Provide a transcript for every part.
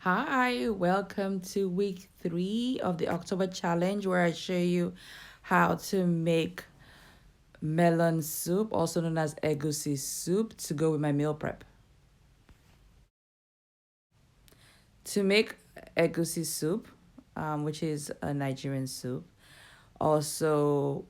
Hi, welcome to week 3 of the October challenge where I show you how to make melon soup, also known as Egusi soup, to go with my meal prep. To make Egusi soup, which is a Nigerian soup, also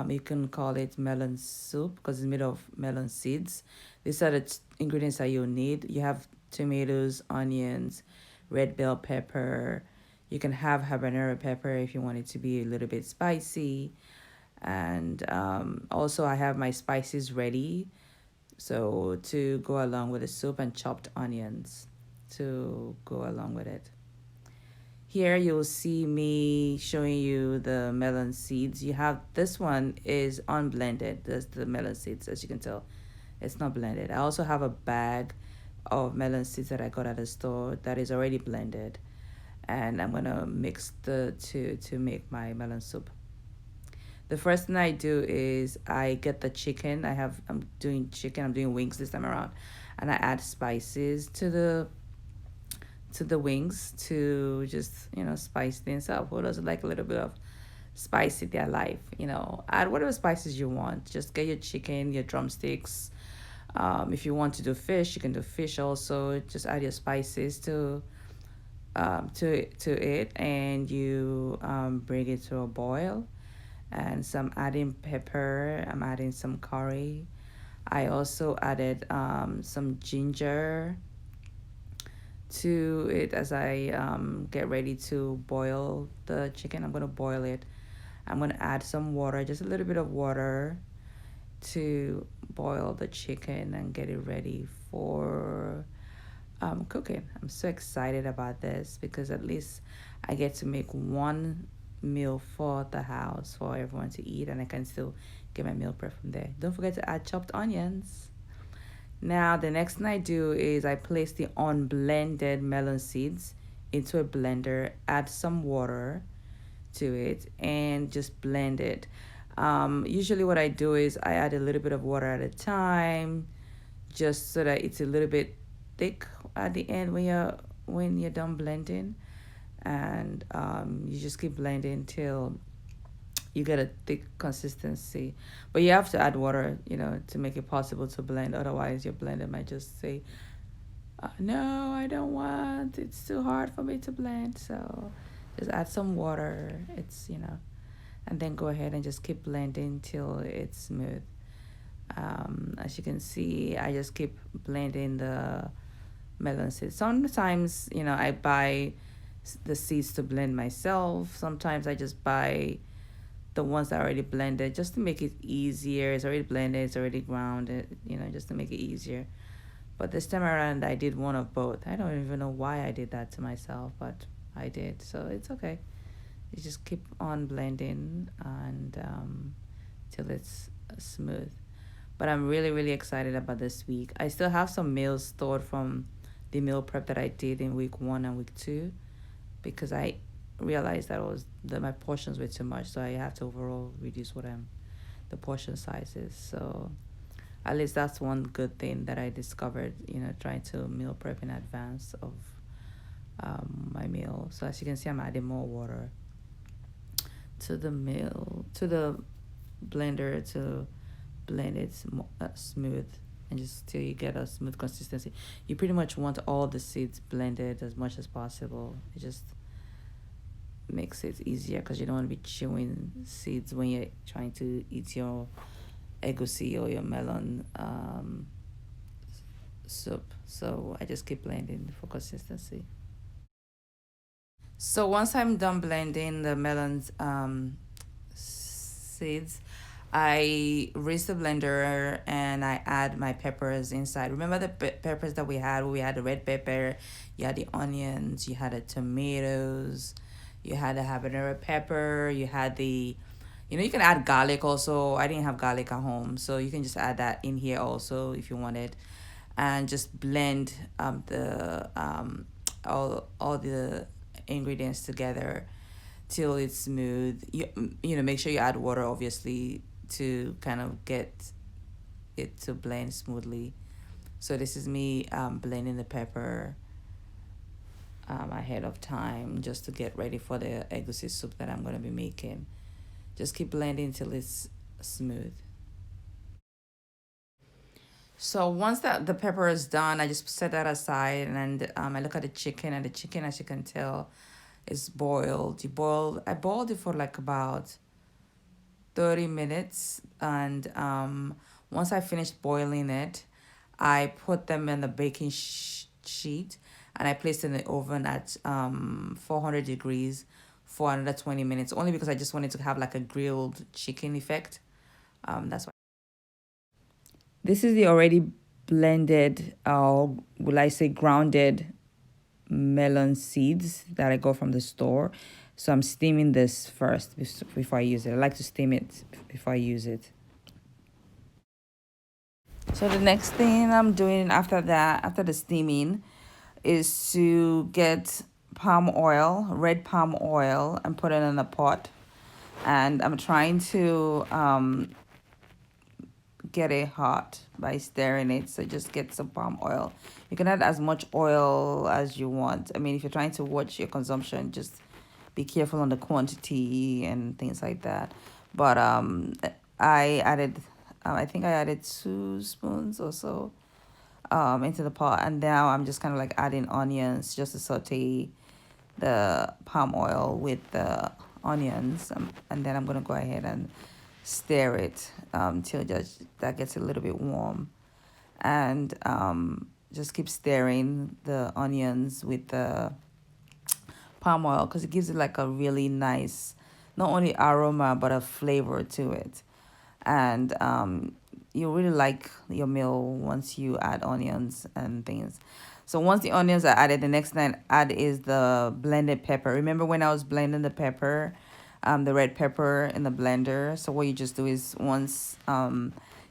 you can call it melon soup because it's made of melon seeds. These are the ingredients that you'll need. You have tomatoes, onions, red bell pepper. You can have habanero pepper if you want it to be a little bit spicy. And also, I have my spices ready. So, to go along with the soup, and chopped onions to go along with it. Here you'll see me showing you the melon seeds. You have this one is unblended. That's the melon seeds, as you can tell. It's not blended. I also have a bag of melon seeds that I got at the store that is already blended. And I'm gonna mix the two to make my melon soup. The first thing I do is I get the chicken. I'm doing chicken, I'm doing wings this time around. And I add spices to the wings to just, spice things up. Who doesn't like a little bit of spice in their life? Add whatever spices you want. Just get your chicken, your drumsticks. If you want to do fish, you can do fish also. Just add your spices to it, and you bring it to a boil. And so I'm adding pepper. I'm adding some curry. I also added some ginger to it as I get ready to boil the chicken. I'm gonna boil it. I'm gonna add some water, just a little bit of water, to boil the chicken and get it ready for cooking. I'm so excited about this because at least I get to make one meal for the house for everyone to eat, and I can still get my meal prep from there. Don't forget to add chopped onions. Now, the next thing I do is I place the unblended melon seeds into a blender, add some water to it, and just blend it. Usually, what I do is I add a little bit of water at a time, just so that it's a little bit thick at the end when you're done blending, and you just keep blending till you get a thick consistency. But you have to add water, to make it possible to blend. Otherwise, your blender might just say, no, I don't want. It's too hard for me to blend. So just add some water. And then go ahead and just keep blending till it's smooth. As you can see, I just keep blending the melon seeds. Sometimes, I buy the seeds to blend myself. Sometimes I just buy the ones that are already blended just to make it easier. It's already blended, it's already grounded, just to make it easier. But this time around, I did one of both. I don't even know why I did that to myself, but I did. So it's okay. You just keep on blending and till it's smooth. But I'm really, really excited about this week. I still have some meals stored from the meal prep that I did in week 1 and week 2 because I realized that my portions were too much, so I have to overall reduce the portion sizes. So at least that's one good thing that I discovered, trying to meal prep in advance of my meal. So as you can see, I'm adding more water to the blender to blend it smooth, and just till you get a smooth consistency. You pretty much want all the seeds blended as much as possible. It just makes it easier because you don't want to be chewing seeds when you're trying to eat your egusi or your melon soup. So I just keep blending for consistency. So once I'm done blending the melons seeds, I rinse the blender and I add my peppers inside. Remember the peppers that we had? We had the red pepper, you had the onions, you had the tomatoes, you had the habanero pepper, you had you can add garlic also. I didn't have garlic at home, so you can just add that in here also if you want it, and just blend the all the ingredients together till it's smooth. Make sure you add water obviously to kind of get it to blend smoothly. So this is me blending the pepper ahead of time just to get ready for the egusi soup that I'm going to be making. Just keep blending till it's smooth. So once that the pepper is done, I just set that aside, and I look at the chicken, and the chicken, as you can tell, is boiled. I boiled it for like about 30 minutes, and once I finished boiling it, I put them in the baking sheet, and I placed it in the oven at 400 degrees for another 20 minutes, only because I just wanted to have like a grilled chicken effect. That's why. This is the already blended, will I say grounded melon seeds that I got from the store. So I'm steaming this first before I use it. I like to steam it before I use it. So the next thing I'm doing after that, after the steaming, is to get palm oil, red palm oil, and put it in a pot. And I'm trying to get it hot by stirring it. So just get some palm oil. You can add as much oil as you want. I mean, if you're trying to watch your consumption, just be careful on the quantity and things like that. But I added, I think I added 2 spoons or so into the pot, and now I'm just kind of like adding onions just to saute the palm oil with the onions, and then I'm gonna go ahead and stir it till just that gets a little bit warm, and just keep stirring the onions with the palm oil because it gives it like a really nice, not only aroma but a flavor to it. And you really like your meal once you add onions and things. So once the onions are added, the next thing I add is the blended pepper. Remember when I was blending the pepper, the red pepper in the blender? So what you just do is once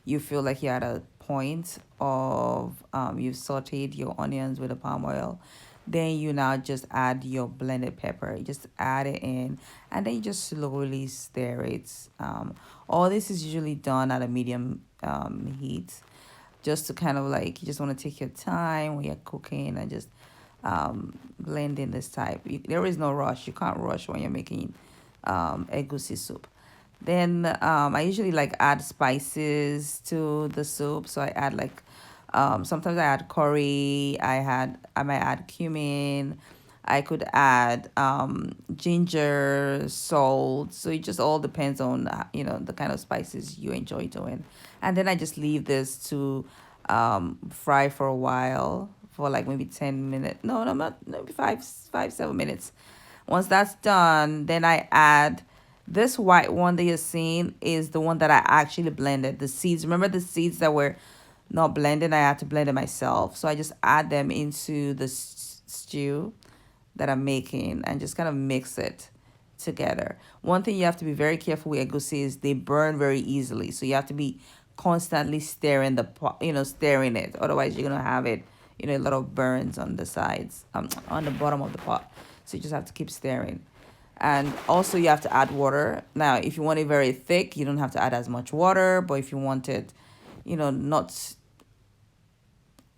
you feel like you're at a point of you've sauteed your onions with the palm oil, then you now just add your blended pepper. You just add it in, and then you just slowly stir it. All this is usually done at a medium heat, just to kind of like, you just want to take your time when you're cooking and just blend in this type. There is no rush. You can't rush when you're making egusi soup. Then I usually like add spices to the soup. So I add like sometimes I add curry. I might add cumin. I could add ginger, salt. So it just all depends on the kind of spices you enjoy doing. And then I just leave this to fry for a while, for like maybe 10 minutes. No, no, not maybe 7 minutes. Once that's done, then I add this white one that you're seeing is the one that I actually blended. The seeds, remember the seeds that were not blended? I had to blend it myself. So I just add them into the stew that I'm making and just kind of mix it together. One thing you have to be very careful with egusi is they burn very easily. So you have to be constantly stirring the pot, stirring it. Otherwise, you're gonna have it, a lot of burns on the sides, on the bottom of the pot. So you just have to keep stirring. And also you have to add water. Now, if you want it very thick, you don't have to add as much water. But if you want it, not,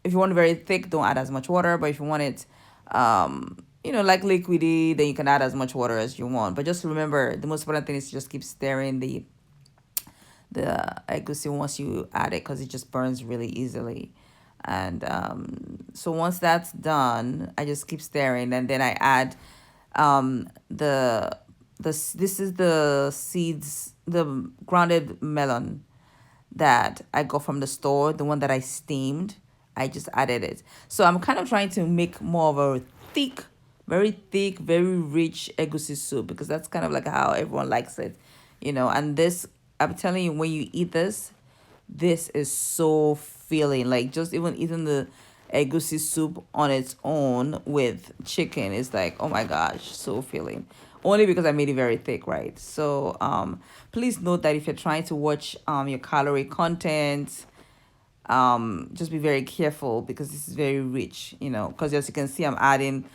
if you want it very thick, don't add as much water. But if you want it, like liquidy, then you can add as much water as you want. But just remember, the most important thing is to just keep stirring the egusi once you add it, because it just burns really easily. And so once that's done, I just keep stirring, and then I add this is the seeds, the grounded melon that I got from the store, the one that I steamed. I just added it. So I'm kind of trying to make more of a thick, very rich egusi soup, because that's kind of like how everyone likes it, And this, I'm telling you, when you eat this, this is so filling. Like, just even eating the egusi soup on its own with chicken is like, oh my gosh, so filling. Only because I made it very thick, right? So please note that if you're trying to watch your calorie content, just be very careful, because this is very rich, because as you can see, I'm adding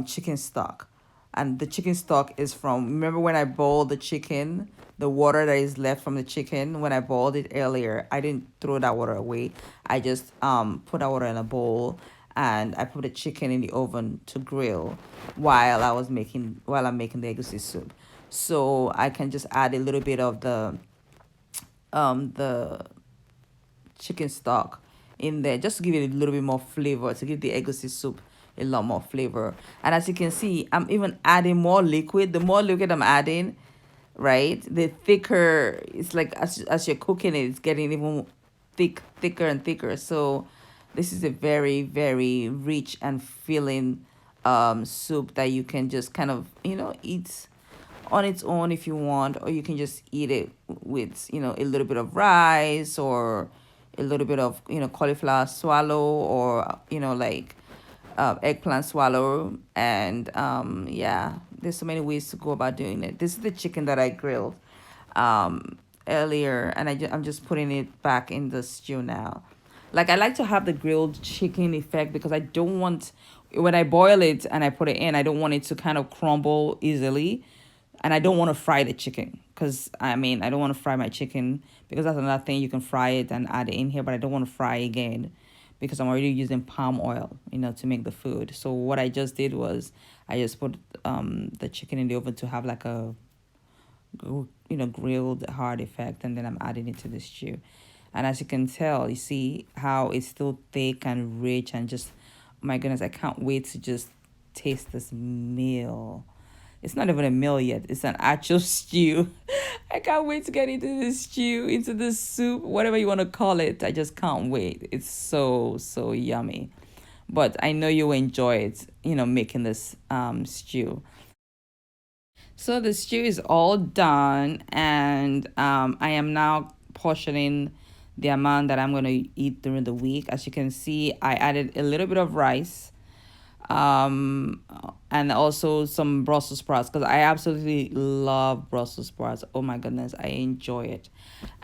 chicken stock, and the chicken stock is from, remember when I boiled the chicken, the water that is left from the chicken when I boiled it earlier, I didn't throw that water away. I just put that water in a bowl, and I put the chicken in the oven to grill while I'm making the egusi soup. So I can just add a little bit of the chicken stock in there just to give it a little bit more flavor, to give the egusi soup a lot more flavor. And as you can see, I'm even adding more liquid. The more liquid I'm adding, right, the thicker it's like, as you're cooking it, it's getting even thicker and thicker. So this is a very, very rich and filling soup that you can just kind of, eat on its own if you want, or you can just eat it with, a little bit of rice, or a little bit of, cauliflower swallow, or, like eggplant swallow. And yeah, there's so many ways to go about doing it. This is the chicken that I grilled earlier, and I'm just putting it back in the stew now. Like, I like to have the grilled chicken effect because I don't want, when I boil it and I put it in, I don't want it to kind of crumble easily, and I don't want to fry the chicken because I don't want to fry my chicken, because that's another thing. You can fry it and add it in here, but I don't want to fry again because I'm already using palm oil, to make the food. So what I just did was I just put the chicken in the oven to have like a grilled hard effect, and then I'm adding it to the stew. And as you can tell, you see how it's still thick and rich, and just, oh my goodness, I can't wait to just taste this meal. It's not even a meal yet. It's an actual stew. I can't wait to get into this stew, into this soup, whatever you want to call it. I just can't wait. It's so, so yummy. But I know you will enjoy it, making this stew. So the stew is all done, and I am now portioning the amount that I'm going to eat during the week. As you can see, I added a little bit of rice, um, and also some Brussels sprouts, because I absolutely love Brussels sprouts. Oh my goodness, I enjoy it.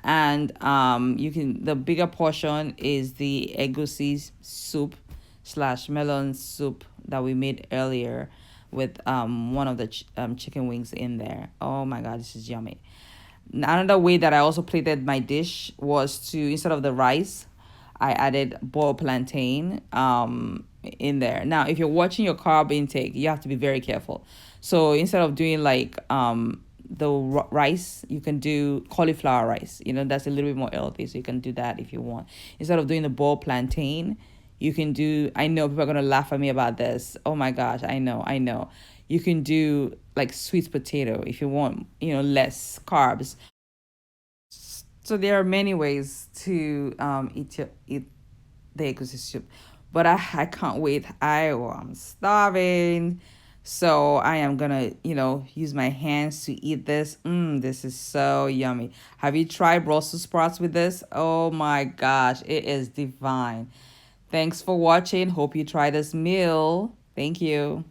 And the bigger portion is the egusi soup slash melon soup that we made earlier with one of the chicken wings in there. Oh my god, this is yummy. Another way that I also plated my dish was to, instead of the rice, I added boiled plantain in there. Now, if you're watching your carb intake, you have to be very careful. So instead of doing like rice, you can do cauliflower rice. That's a little bit more healthy, so you can do that if you want. Instead of doing the boiled plantain, you can do, I know people are going to laugh at me about this. Oh my gosh, I know. You can do like sweet potato if you want, less carbs. So there are many ways to eat the egusi soup. But I can't wait. I'm starving. So I am gonna, use my hands to eat this. This is so yummy. Have you tried Brussels sprouts with this? Oh my gosh, it is divine. Thanks for watching. Hope you try this meal. Thank you.